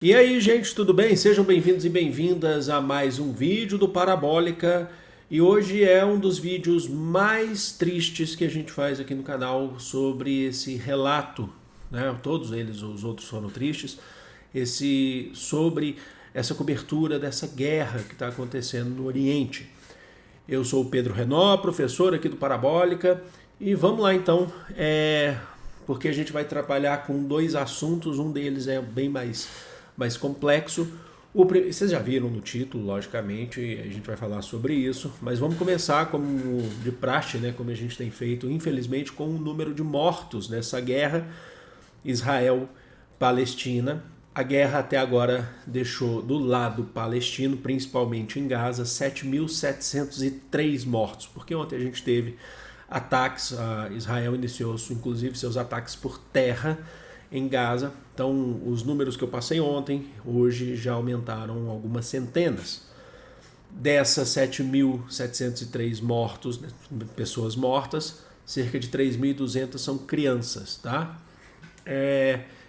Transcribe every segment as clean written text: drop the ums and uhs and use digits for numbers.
E aí, gente, tudo bem? Sejam bem-vindos e bem-vindas a mais um vídeo do Parabólica. E hoje é um dos vídeos mais tristes que a gente faz aqui no canal sobre esse relato, né? Todos eles, os outros foram tristes, sobre essa cobertura dessa guerra que está acontecendo no Oriente. Eu sou o Pedro Renó, professor aqui do Parabólica, e vamos lá então, porque a gente vai trabalhar com dois assuntos, um deles é bem mais complexo. Vocês já viram no título, logicamente, a gente vai falar sobre isso, mas vamos começar como de praxe, né, como a gente tem feito, infelizmente, com o número de mortos nessa guerra Israel-Palestina. A guerra até agora deixou do lado palestino, principalmente em Gaza, 7.703 mortos, porque ontem a gente teve ataques, Israel iniciou inclusive seus ataques por terra em Gaza. Então, os números que eu passei ontem, hoje já aumentaram algumas centenas. Dessas 7.703 mortos, né, pessoas mortas, cerca de 3.200 são crianças, tá?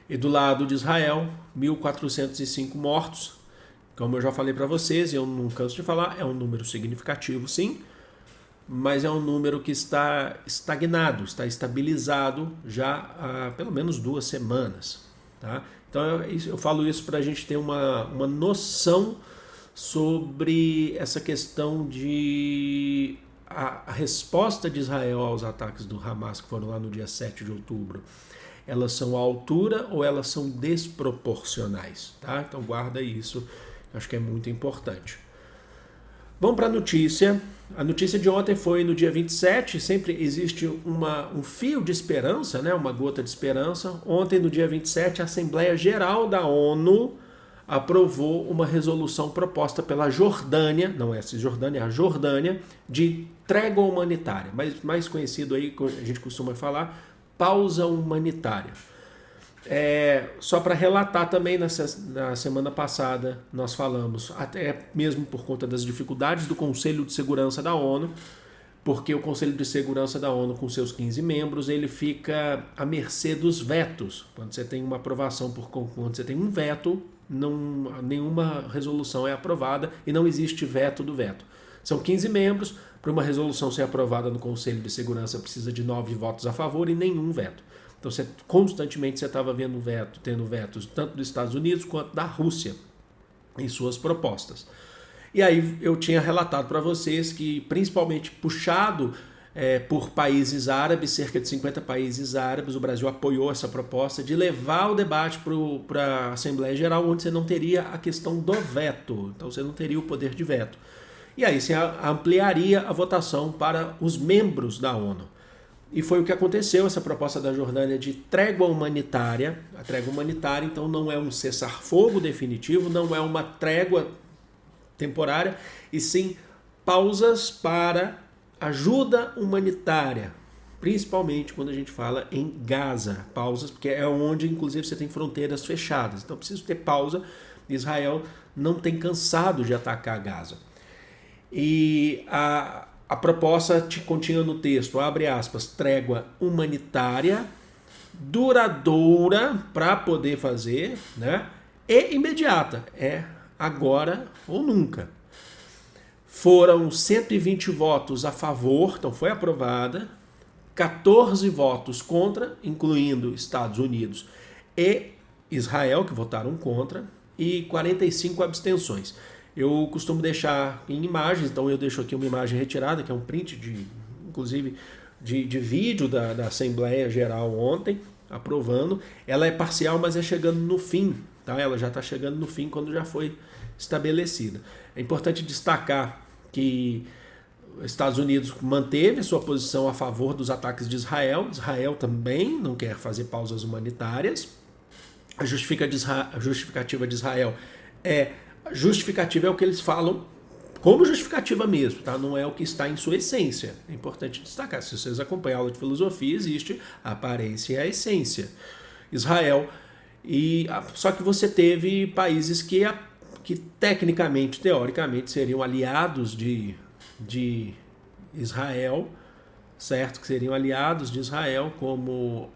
E do lado de Israel, 1.405 mortos. Como eu já falei para vocês, e eu não canso de falar, é um número significativo, sim, mas é um número que está estagnado, está estabilizado já há pelo menos 2 semanas. Tá? Então eu falo isso para a gente ter uma noção sobre essa questão de a resposta de Israel aos ataques do Hamas que foram lá no dia 7 de outubro. Elas são à altura ou elas são desproporcionais? Tá? Então guarda isso, acho que é muito importante. Vamos para a notícia. A notícia de ontem foi no dia 27, sempre existe um fio de esperança, né? Uma gota de esperança. Ontem, no dia 27, a Assembleia Geral da ONU aprovou uma resolução proposta pela Jordânia, não é a Cisjordânia, é a Jordânia, de trégua humanitária, mais conhecido aí, a gente costuma falar, pausa humanitária. Só para relatar também, na semana passada nós falamos, até mesmo por conta das dificuldades do Conselho de Segurança da ONU, porque o Conselho de Segurança da ONU, com seus 15 membros, ele fica à mercê dos vetos. Quando você tem uma aprovação, quando você tem um veto, nenhuma resolução é aprovada e não existe veto do veto. São 15 membros, para uma resolução ser aprovada no Conselho de Segurança precisa de 9 votos a favor e nenhum veto. Então, constantemente você estava tendo vetos tanto dos Estados Unidos quanto da Rússia em suas propostas. E aí eu tinha relatado para vocês que, principalmente puxado por países árabes, cerca de 50 países árabes, o Brasil apoiou essa proposta de levar o debate para a Assembleia Geral, onde você não teria a questão do veto, então você não teria o poder de veto. E aí você ampliaria a votação para os membros da ONU. E foi o que aconteceu, essa proposta da Jordânia de trégua humanitária. A trégua humanitária, então, não é um cessar-fogo definitivo, não é uma trégua temporária, e sim pausas para ajuda humanitária, principalmente quando a gente fala em Gaza. Pausas, porque é onde, inclusive, você tem fronteiras fechadas. Então, precisa ter pausa. Israel não tem cansado de atacar Gaza. E a proposta continha no texto, abre aspas, trégua humanitária, duradoura para poder fazer, né? E imediata, agora ou nunca. Foram 120 votos a favor, então foi aprovada, 14 votos contra, incluindo Estados Unidos e Israel, que votaram contra, e 45 abstenções. Eu costumo deixar em imagens, então eu deixo aqui uma imagem retirada, que é um print, inclusive, de vídeo da Assembleia Geral ontem, aprovando. Ela é parcial, mas é chegando no fim, tá? Ela já está chegando no fim quando já foi estabelecida. É importante destacar que os Estados Unidos manteve sua posição a favor dos ataques de Israel. Israel também não quer fazer pausas humanitárias. A justificativa de Israel justificativa é o que eles falam como justificativa mesmo, tá? Não é o que está em sua essência. É importante destacar. Se vocês acompanham a aula de filosofia, existe a aparência e a essência. Israel. Só que você teve países que tecnicamente, teoricamente, seriam aliados de Israel, certo? Que seriam aliados de Israel, como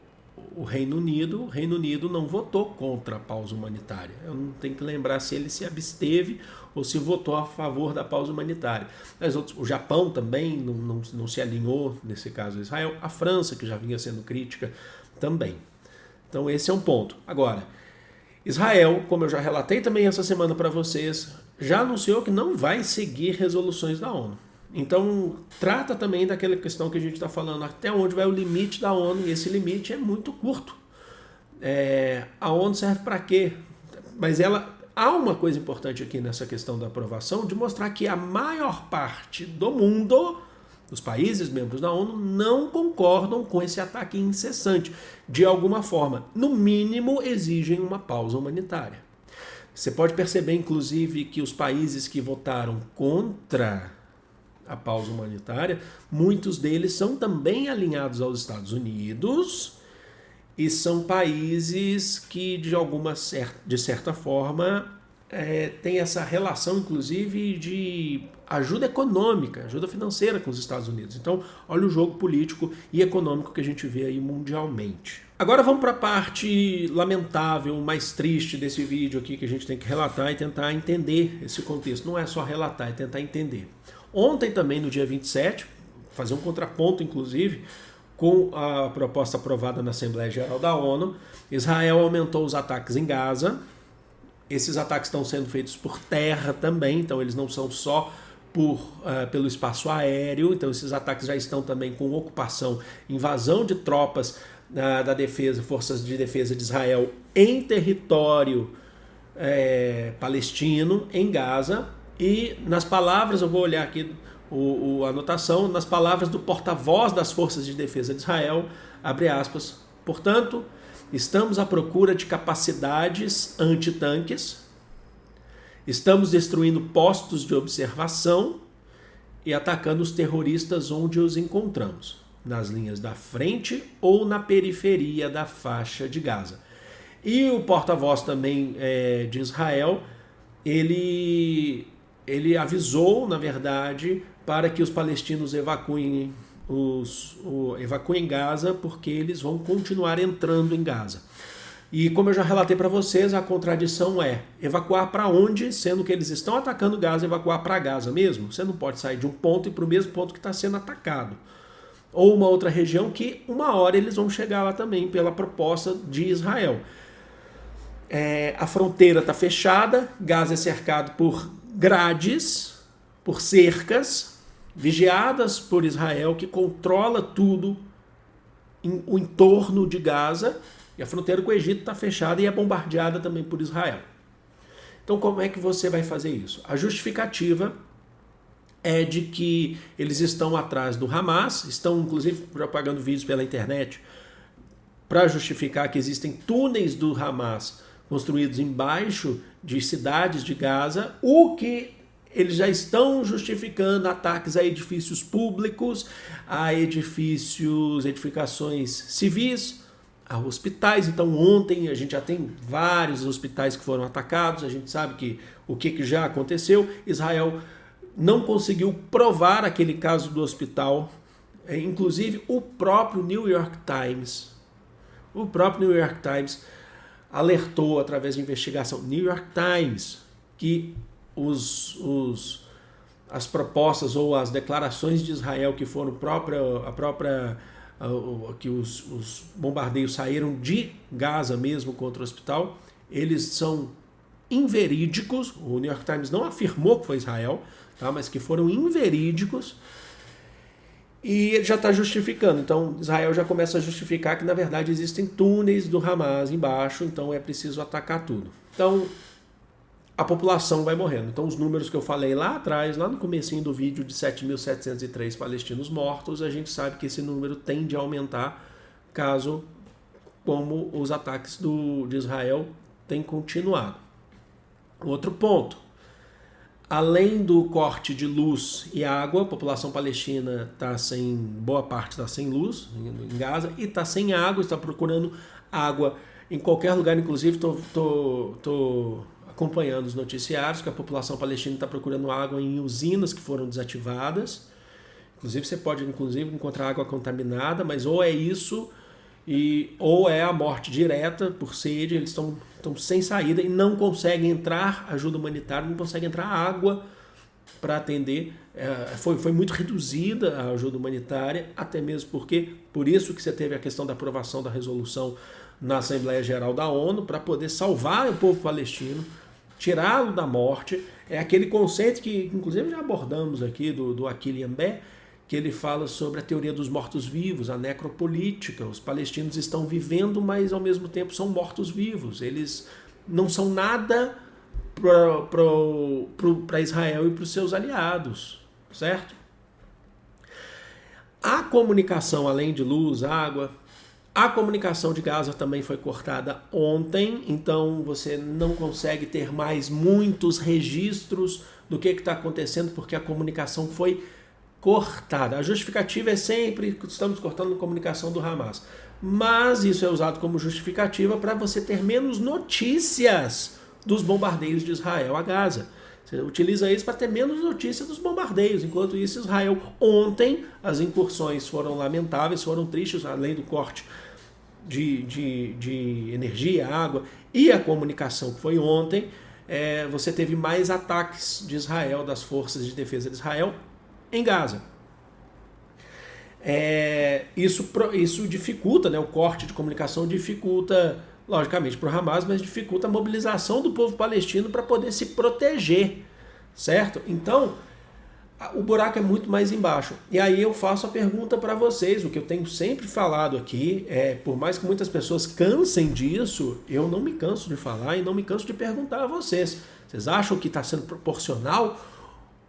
o Reino Unido não votou contra a pausa humanitária. Eu não tenho que lembrar se ele se absteve ou se votou a favor da pausa humanitária. Mas o Japão também não se alinhou, nesse caso Israel. A França, que já vinha sendo crítica, também. Então esse é um ponto. Agora, Israel, como eu já relatei também essa semana para vocês, já anunciou que não vai seguir resoluções da ONU. Então, trata também daquela questão que a gente está falando, até onde vai o limite da ONU, e esse limite é muito curto. A ONU serve para quê? Mas há uma coisa importante aqui nessa questão da aprovação, de mostrar que a maior parte do mundo, dos países membros da ONU, não concordam com esse ataque incessante. De alguma forma, no mínimo, exigem uma pausa humanitária. Você pode perceber, inclusive, que os países que votaram contra a pausa humanitária, muitos deles são também alinhados aos Estados Unidos e são países que, de certa forma, têm essa relação, inclusive, de ajuda econômica, ajuda financeira com os Estados Unidos. Então, olha o jogo político e econômico que a gente vê aí mundialmente. Agora vamos para a parte lamentável, mais triste desse vídeo aqui, que a gente tem que relatar e tentar entender esse contexto. Não é só relatar, é tentar entender. Ontem também, no dia 27, fazer um contraponto, inclusive, com a proposta aprovada na Assembleia Geral da ONU, Israel aumentou os ataques em Gaza. Esses ataques estão sendo feitos por terra também, então eles não são só pelo espaço aéreo, então esses ataques já estão também com ocupação, invasão de tropas da defesa, forças de defesa de Israel em território palestino, em Gaza. E nas palavras, eu vou olhar aqui a anotação, nas palavras do porta-voz das Forças de Defesa de Israel, abre aspas, portanto, estamos à procura de capacidades antitanques, estamos destruindo postos de observação e atacando os terroristas onde os encontramos, nas linhas da frente ou na periferia da faixa de Gaza. E o porta-voz também de Israel, ele avisou, na verdade, para que os palestinos evacuem Gaza, porque eles vão continuar entrando em Gaza. E como eu já relatei para vocês, a contradição é evacuar para onde, sendo que eles estão atacando Gaza, evacuar para Gaza mesmo? Você não pode sair de um ponto e para o mesmo ponto que está sendo atacado. Ou uma outra região que uma hora eles vão chegar lá também, pela proposta de Israel. A fronteira está fechada, Gaza é cercado por grades, por cercas, vigiadas por Israel, que controla tudo o entorno de Gaza, e a fronteira com o Egito está fechada e é bombardeada também por Israel. Então como é que você vai fazer isso? A justificativa é de que eles estão atrás do Hamas, estão inclusive propagando vídeos pela internet para justificar que existem túneis do Hamas construídos embaixo de cidades de Gaza, o que eles já estão justificando ataques a edifícios públicos, a edificações civis, a hospitais. Então ontem a gente já tem vários hospitais que foram atacados, a gente sabe o que já aconteceu. Israel não conseguiu provar aquele caso do hospital, inclusive o próprio New York Times alertou através de investigação, New York Times, que as propostas ou as declarações de Israel que foram que os bombardeios saíram de Gaza mesmo contra o hospital, eles são inverídicos. O New York Times não afirmou que foi Israel, tá? Mas que foram inverídicos. E ele já está justificando. Então Israel já começa a justificar que na verdade existem túneis do Hamas embaixo, então é preciso atacar tudo. Então a população vai morrendo. Então os números que eu falei lá atrás, lá no comecinho do vídeo, de 7.703 palestinos mortos, a gente sabe que esse número tende a aumentar caso, como os ataques de Israel têm continuado. Outro ponto. Além do corte de luz e água, a população palestina boa parte está sem luz em Gaza e está sem água, está procurando água em qualquer lugar. Inclusive estou acompanhando os noticiários que a população palestina está procurando água em usinas que foram desativadas. Inclusive você pode encontrar água contaminada, mas ou é isso, ou é a morte direta por sede, eles estão sem saída e não conseguem entrar ajuda humanitária, não conseguem entrar água para atender. Foi muito reduzida a ajuda humanitária, até mesmo porque, por isso que você teve a questão da aprovação da resolução na Assembleia Geral da ONU, para poder salvar o povo palestino, tirá-lo da morte. É aquele conceito que, inclusive, já abordamos aqui, do Achille Mbembe, que ele fala sobre a teoria dos mortos-vivos, a necropolítica. Os palestinos estão vivendo, mas ao mesmo tempo são mortos-vivos. Eles não são nada para Israel e para os seus aliados, certo? A comunicação, além de luz, água, a comunicação de Gaza também foi cortada ontem, então você não consegue ter mais muitos registros do que está acontecendo, porque a comunicação foi cortada. A justificativa é sempre que estamos cortando a comunicação do Hamas. Mas isso é usado como justificativa para você ter menos notícias dos bombardeios de Israel a Gaza. Você utiliza isso para ter menos notícias dos bombardeios. Enquanto isso, Israel, ontem, as incursões foram lamentáveis, foram tristes, além do corte de energia, água e a comunicação que foi ontem. Você teve mais ataques de Israel, das forças de defesa de Israel, em Gaza. Isso dificulta, né, o corte de comunicação dificulta, logicamente, para o Hamas, mas dificulta a mobilização do povo palestino para poder se proteger, certo? Então, o buraco é muito mais embaixo. E aí eu faço a pergunta para vocês, o que eu tenho sempre falado aqui, por mais que muitas pessoas cansem disso, eu não me canso de falar e não me canso de perguntar a vocês. Vocês acham que está sendo proporcional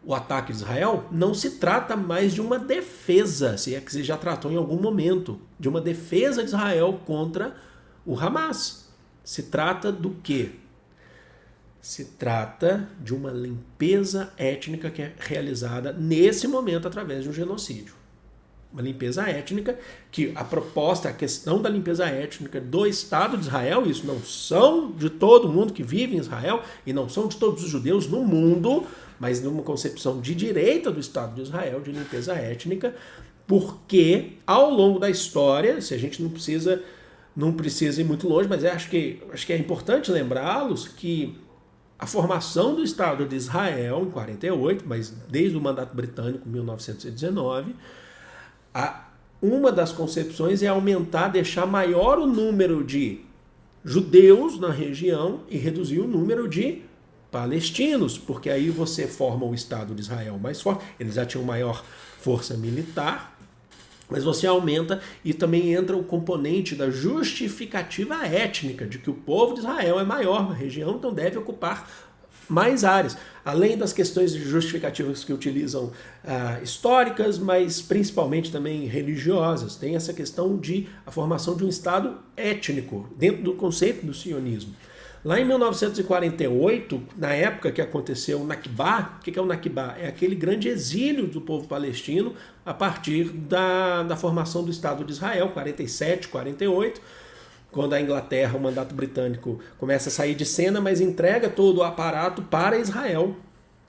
o ataque de Israel? Não se trata mais de uma defesa, se é que se já tratou em algum momento, de uma defesa de Israel contra o Hamas. Se trata do quê? Se trata de uma limpeza étnica que é realizada nesse momento através de um genocídio. Uma limpeza étnica que a proposta, a questão da limpeza étnica do Estado de Israel, isso não são de todo mundo que vive em Israel e não são de todos os judeus no mundo, mas numa concepção de direita do Estado de Israel, de limpeza étnica, porque ao longo da história, se a gente não precisa ir muito longe, mas acho que é importante lembrá-los que a formação do Estado de Israel em 48, mas desde o mandato britânico, 1919, uma das concepções é aumentar, deixar maior o número de judeus na região e reduzir o número de palestinos, porque aí você forma o Estado de Israel mais forte, eles já tinham maior força militar, mas você aumenta e também entra o componente da justificativa étnica, de que o povo de Israel é maior na região, então deve ocupar mais áreas, além das questões justificativas que utilizam históricas, mas principalmente também religiosas. Tem essa questão de a formação de um Estado étnico, dentro do conceito do sionismo. Lá em 1948, na época que aconteceu o Nakba, o que é o Nakba? É aquele grande exílio do povo palestino a partir da formação do Estado de Israel, 47, 48, quando a Inglaterra, o mandato britânico, começa a sair de cena, mas entrega todo o aparato para Israel,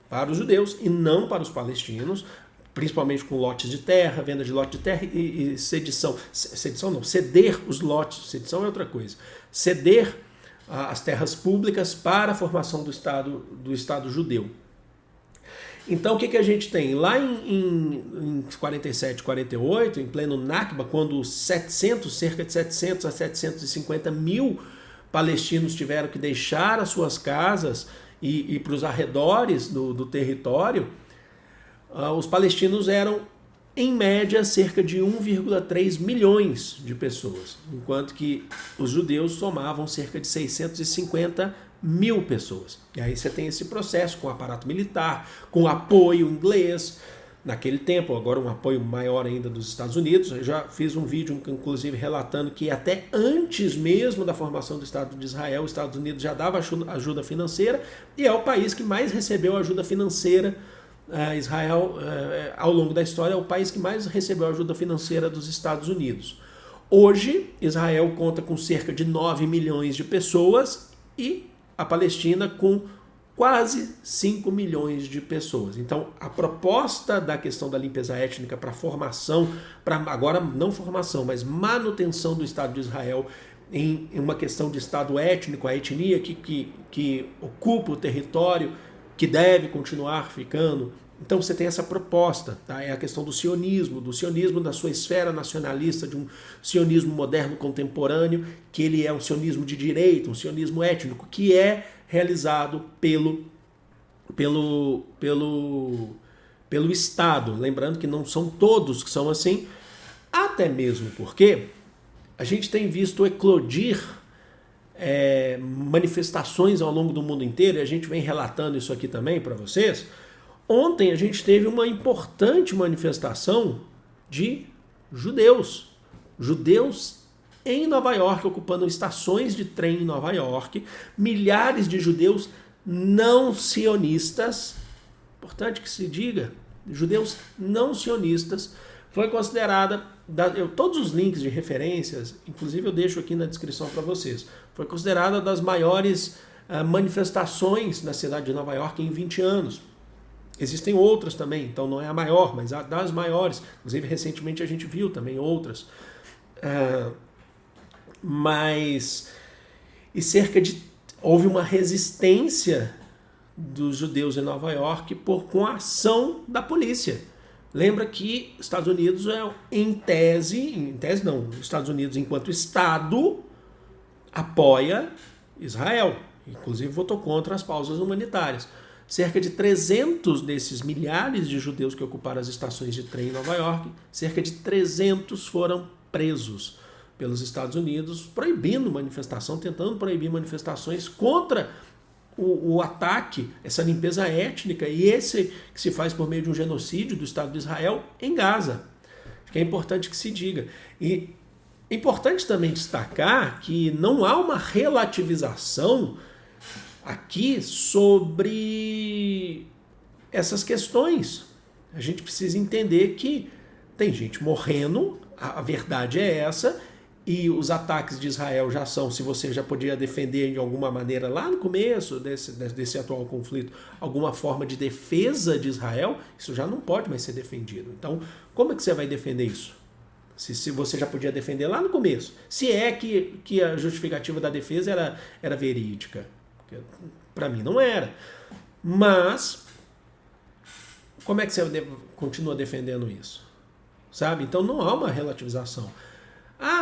para os judeus e não para os palestinos, principalmente com lotes de terra, venda de lote de terra e sedição. Sedição não, ceder os lotes, sedição é outra coisa. Ceder as terras públicas para a formação do Estado judeu. Então o que a gente tem? Lá em 47, 48, em pleno Nakba, quando cerca de 700 a 750 mil palestinos tiveram que deixar as suas casas e ir para os arredores do território, os palestinos eram, em média, cerca de 1,3 milhões de pessoas, enquanto que os judeus somavam cerca de 650 mil pessoas. E aí você tem esse processo com aparato militar, com apoio inglês, naquele tempo, agora um apoio maior ainda dos Estados Unidos. Eu já fiz um vídeo, inclusive, relatando que até antes mesmo da formação do Estado de Israel, os Estados Unidos já dava ajuda financeira, e é o país que mais recebeu ajuda financeira. Israel, ao longo da história, é o país que mais recebeu ajuda financeira dos Estados Unidos. Hoje, Israel conta com cerca de 9 milhões de pessoas e a Palestina com quase 5 milhões de pessoas. Então, a proposta da questão da limpeza étnica para formação, para agora não formação, mas manutenção do Estado de Israel em uma questão de Estado étnico, a etnia que ocupa o território, que deve continuar ficando. Então você tem essa proposta, tá? É a questão do sionismo da sua esfera nacionalista, de um sionismo moderno contemporâneo, que ele é um sionismo de direita, um sionismo étnico, que é realizado pelo Estado. Lembrando que não são todos que são assim, até mesmo porque a gente tem visto eclodir manifestações ao longo do mundo inteiro, e a gente vem relatando isso aqui também para vocês. Ontem a gente teve uma importante manifestação de judeus. Judeus em Nova York, ocupando estações de trem em Nova York. Milhares de judeus não sionistas, importante que se diga, judeus não sionistas, foi considerada, todos os links de referências, inclusive eu deixo aqui na descrição para vocês, foi considerada das maiores manifestações na cidade de Nova York em 20 anos. Existem outras também, então não é a maior, mas a das maiores. Inclusive, recentemente a gente viu também outras. Houve uma resistência dos judeus em Nova York com a ação da polícia. Lembra que os Estados Unidos os Estados Unidos enquanto Estado apoia Israel. Inclusive votou contra as pausas humanitárias. Cerca de 300 desses milhares de judeus que ocuparam as estações de trem em Nova York, cerca de 300 foram presos pelos Estados Unidos, proibindo manifestação, tentando proibir manifestações contra o ataque, essa limpeza étnica, e esse que se faz por meio de um genocídio do Estado de Israel em Gaza. Acho que é importante que se diga. E é importante também destacar que não há uma relativização aqui sobre essas questões. A gente precisa entender que tem gente morrendo, a verdade é essa, e os ataques de Israel já são, se você já podia defender de alguma maneira lá no começo desse atual conflito, alguma forma de defesa de Israel, isso já não pode mais ser defendido. Então, como é que você vai defender isso? Se você já podia defender lá no começo, se é que a justificativa da defesa era verídica. Para mim não era. Mas como é que você continua defendendo isso? Sabe? Então não há uma relativização.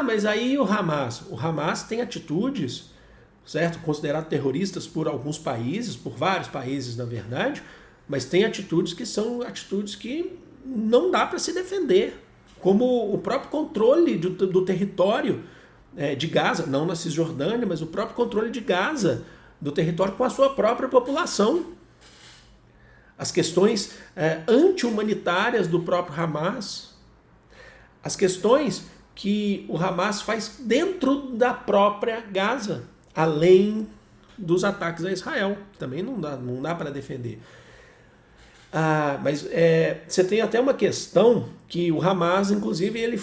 Mas aí o Hamas tem atitudes, certo? Consideradas terroristas por alguns países, por vários países na verdade, mas tem atitudes que são atitudes que não dá para se defender. Como o próprio controle do território de Gaza, não na Cisjordânia, mas o próprio controle de Gaza, do território com a sua própria população. As questões anti-humanitárias do próprio Hamas. As questões que o Hamas faz dentro da própria Gaza, além dos ataques a Israel, que também não dá para defender. Mas você tem até uma questão que o Hamas, inclusive, ele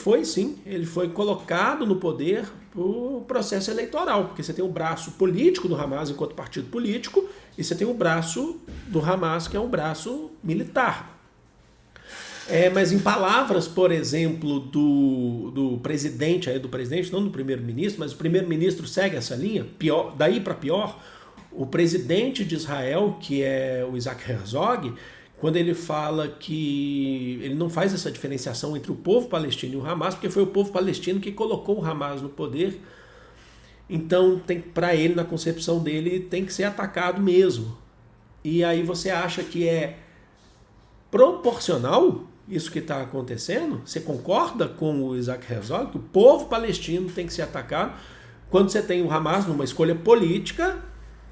foi colocado no poder por processo eleitoral, porque você tem o braço político do Hamas enquanto partido político e você tem o braço do Hamas que é um braço militar. Mas em palavras, por exemplo, do presidente, não do primeiro-ministro, mas o primeiro-ministro segue essa linha, daí para pior, o presidente de Israel, que é o Isaac Herzog, quando ele fala que ele não faz essa diferenciação entre o povo palestino e o Hamas, porque foi o povo palestino que colocou o Hamas no poder, então para ele, na concepção dele, tem que ser atacado mesmo. E aí você acha que é proporcional isso que está acontecendo? Você concorda com o Isaac Herzog que o povo palestino tem que ser atacado quando você tem o Hamas numa escolha política?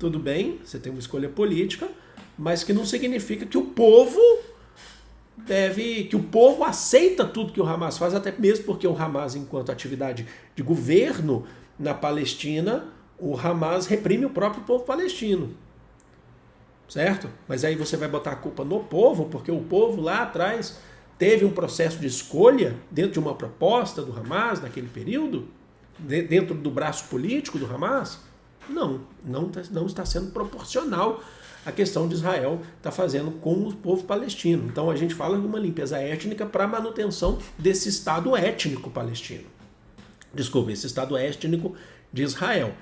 Tudo bem, você tem uma escolha política, mas que não significa que o povo aceita tudo que o Hamas faz, até mesmo porque o Hamas, enquanto atividade de governo na Palestina, o Hamas reprime o próprio povo palestino. Certo? Mas aí você vai botar a culpa no povo, porque o povo lá atrás teve um processo de escolha dentro de uma proposta do Hamas naquele período, dentro do braço político do Hamas? Não está sendo proporcional a questão de Israel está fazendo com o povo palestino. Então a gente fala de uma limpeza étnica para a manutenção desse Estado étnico palestino. Desculpa, esse Estado étnico de Israel.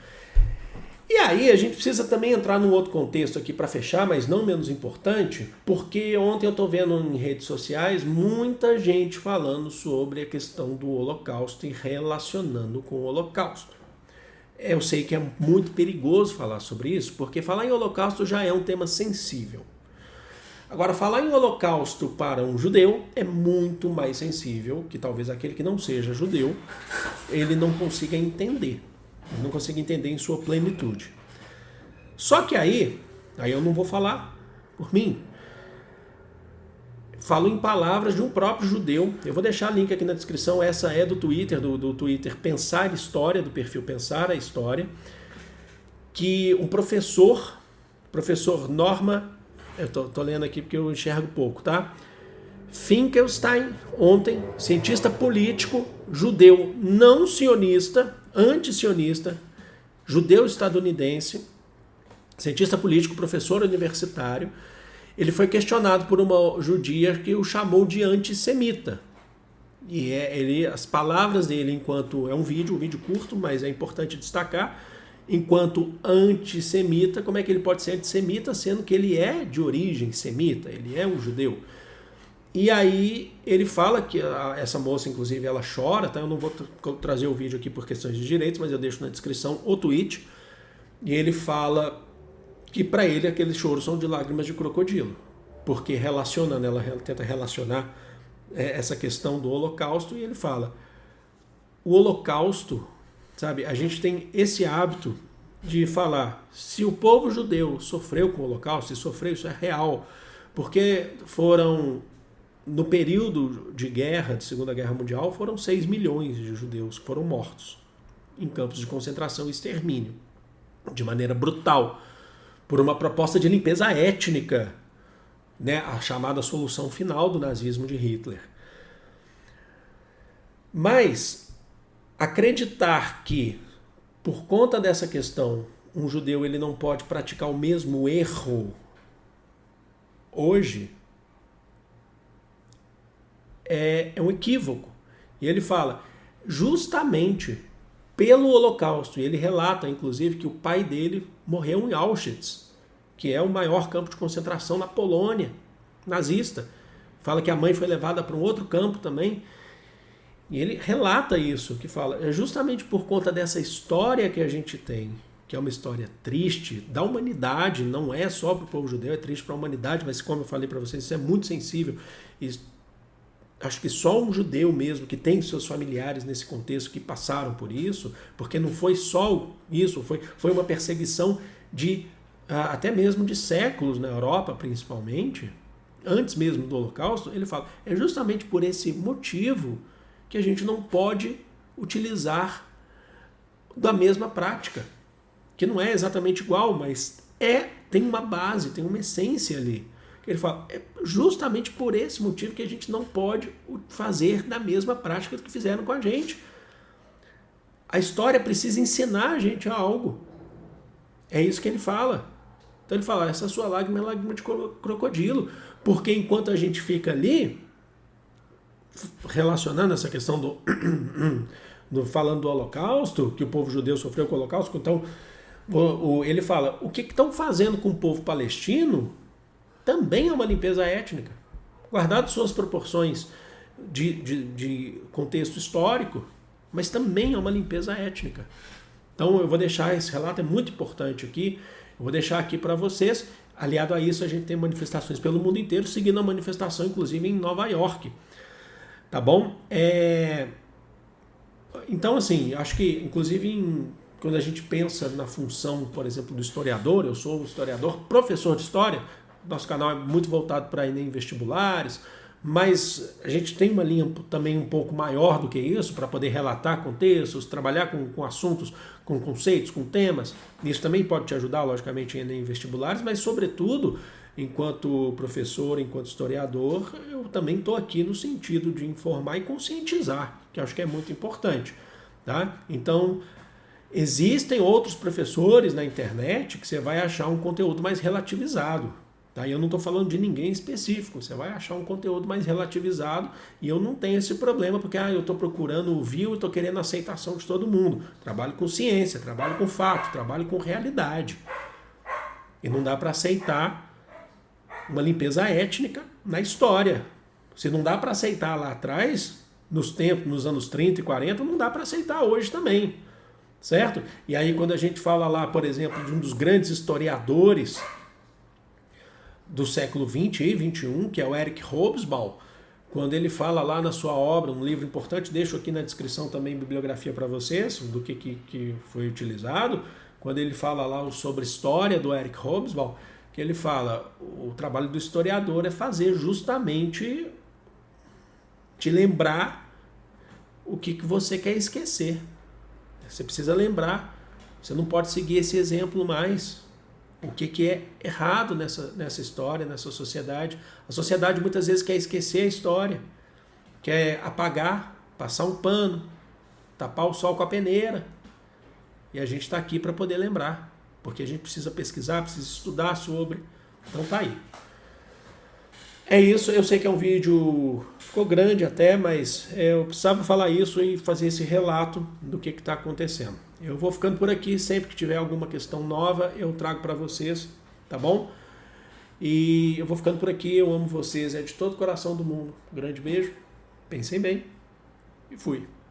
E aí a gente precisa também entrar num outro contexto aqui para fechar, mas não menos importante, porque ontem eu estou vendo em redes sociais muita gente falando sobre a questão do Holocausto e relacionando com o Holocausto. Eu sei que é muito perigoso falar sobre isso, porque falar em Holocausto já é um tema sensível. Agora, falar em Holocausto para um judeu é muito mais sensível que talvez aquele que não seja judeu, ele não consiga entender. Não consigo entender em sua plenitude. Só que aí eu não vou falar por mim. Falo em palavras de um próprio judeu. Eu vou deixar o link aqui na descrição. Essa é do Twitter, do Twitter Pensar História, do perfil Pensar a História, que um professor Norma, eu tô lendo aqui porque eu enxergo pouco, tá? Finkelstein, ontem, cientista político, judeu não sionista, anti-sionista, judeu estadunidense, cientista político, professor universitário, ele foi questionado por uma judia que o chamou de antissemita. E as palavras dele, enquanto é um vídeo curto, mas é importante destacar, enquanto antissemita, como é que ele pode ser antissemita, sendo que ele é de origem semita, ele é um judeu. E aí ele fala que essa moça, inclusive, ela chora, tá? Eu não vou trazer o vídeo aqui por questões de direitos, mas eu deixo na descrição o tweet. E ele fala que para ele aqueles choros são de lágrimas de crocodilo, porque relacionando, ela tenta relacionar essa questão do Holocausto, e ele fala, o Holocausto, sabe, a gente tem esse hábito de falar, se o povo judeu sofreu com o Holocausto, se sofreu, isso é real, porque no período de guerra, de Segunda Guerra Mundial, foram 6 milhões de judeus que foram mortos em campos de concentração e extermínio, de maneira brutal, por uma proposta de limpeza étnica, né, a chamada solução final do nazismo de Hitler. Mas acreditar que, por conta dessa questão, um judeu ele não pode praticar o mesmo erro hoje, é um equívoco. E ele fala, justamente pelo Holocausto, e ele relata, inclusive, que o pai dele morreu em Auschwitz, que é o maior campo de concentração na Polônia, nazista. Fala que a mãe foi levada para um outro campo também. E ele relata isso, que fala, é justamente por conta dessa história que a gente tem, que é uma história triste da humanidade, não é só para o povo judeu, é triste para a humanidade, mas como eu falei para vocês, isso é muito sensível. E acho que só um judeu mesmo que tem seus familiares nesse contexto que passaram por isso, porque não foi só isso, foi uma perseguição de até mesmo de séculos na Europa, principalmente, antes mesmo do Holocausto. Ele fala, é justamente por esse motivo que a gente não pode utilizar da mesma prática, que não é exatamente igual, mas tem uma base, tem uma essência ali. Ele fala, é justamente por esse motivo que a gente não pode fazer da mesma prática que fizeram com a gente. A história precisa ensinar a gente a algo. É isso que ele fala. Então ele fala, essa sua lágrima é lágrima de crocodilo, porque enquanto a gente fica ali, relacionando essa questão falando do Holocausto, que o povo judeu sofreu com o Holocausto, então ele fala, o que estão fazendo com o povo palestino também é uma limpeza étnica, guardado suas proporções de contexto histórico, mas também é uma limpeza étnica. Então eu vou deixar, esse relato é muito importante aqui, eu vou deixar aqui para vocês. Aliado a isso, a gente tem manifestações pelo mundo inteiro, seguindo a manifestação, inclusive, em Nova York. Tá bom? Então, assim, acho que, inclusive, quando a gente pensa na função, por exemplo, do historiador, eu sou historiador, professor de história, nosso canal é muito voltado para Enem vestibulares, mas a gente tem uma linha também um pouco maior do que isso, para poder relatar contextos, trabalhar com assuntos, com conceitos, com temas. Isso também pode te ajudar, logicamente, em Enem vestibulares, mas, sobretudo, enquanto professor, enquanto historiador, eu também estou aqui no sentido de informar e conscientizar, que acho que é muito importante. Tá? Então, Existem outros professores na internet que você vai achar um conteúdo mais relativizado. Tá? Eu não estou falando de ninguém específico, você vai achar um conteúdo mais relativizado e eu não tenho esse problema porque eu estou procurando o view e estou querendo a aceitação de todo mundo. Trabalho com ciência, trabalho com fato, trabalho com realidade. E não dá para aceitar uma limpeza étnica na história. Se não dá para aceitar lá atrás, nos anos 30 e 40, não dá para aceitar hoje também. Certo? E aí quando a gente fala lá, por exemplo, de um dos grandes historiadores do século XX e XXI, que é o Eric Hobsbawm, quando ele fala lá na sua obra, um livro importante, deixo aqui na descrição também bibliografia para vocês, do que foi utilizado, quando ele fala lá sobre a história do Eric Hobsbawm, que ele fala, o trabalho do historiador é fazer justamente te lembrar o que você quer esquecer. Você precisa lembrar, você não pode seguir esse exemplo mais. O que é errado nessa história, nessa sociedade. A sociedade muitas vezes quer esquecer a história, quer apagar, passar um pano, tapar o sol com a peneira. E a gente está aqui para poder lembrar, porque a gente precisa pesquisar, precisa estudar sobre. Então tá aí. É isso, eu sei que é um vídeo, ficou grande até, mas eu precisava falar isso e fazer esse relato do que está acontecendo. Eu vou ficando por aqui, sempre que tiver alguma questão nova eu trago para vocês, tá bom? E eu vou ficando por aqui, eu amo vocês, é de todo o coração do mundo. Um grande beijo, pensem bem e fui.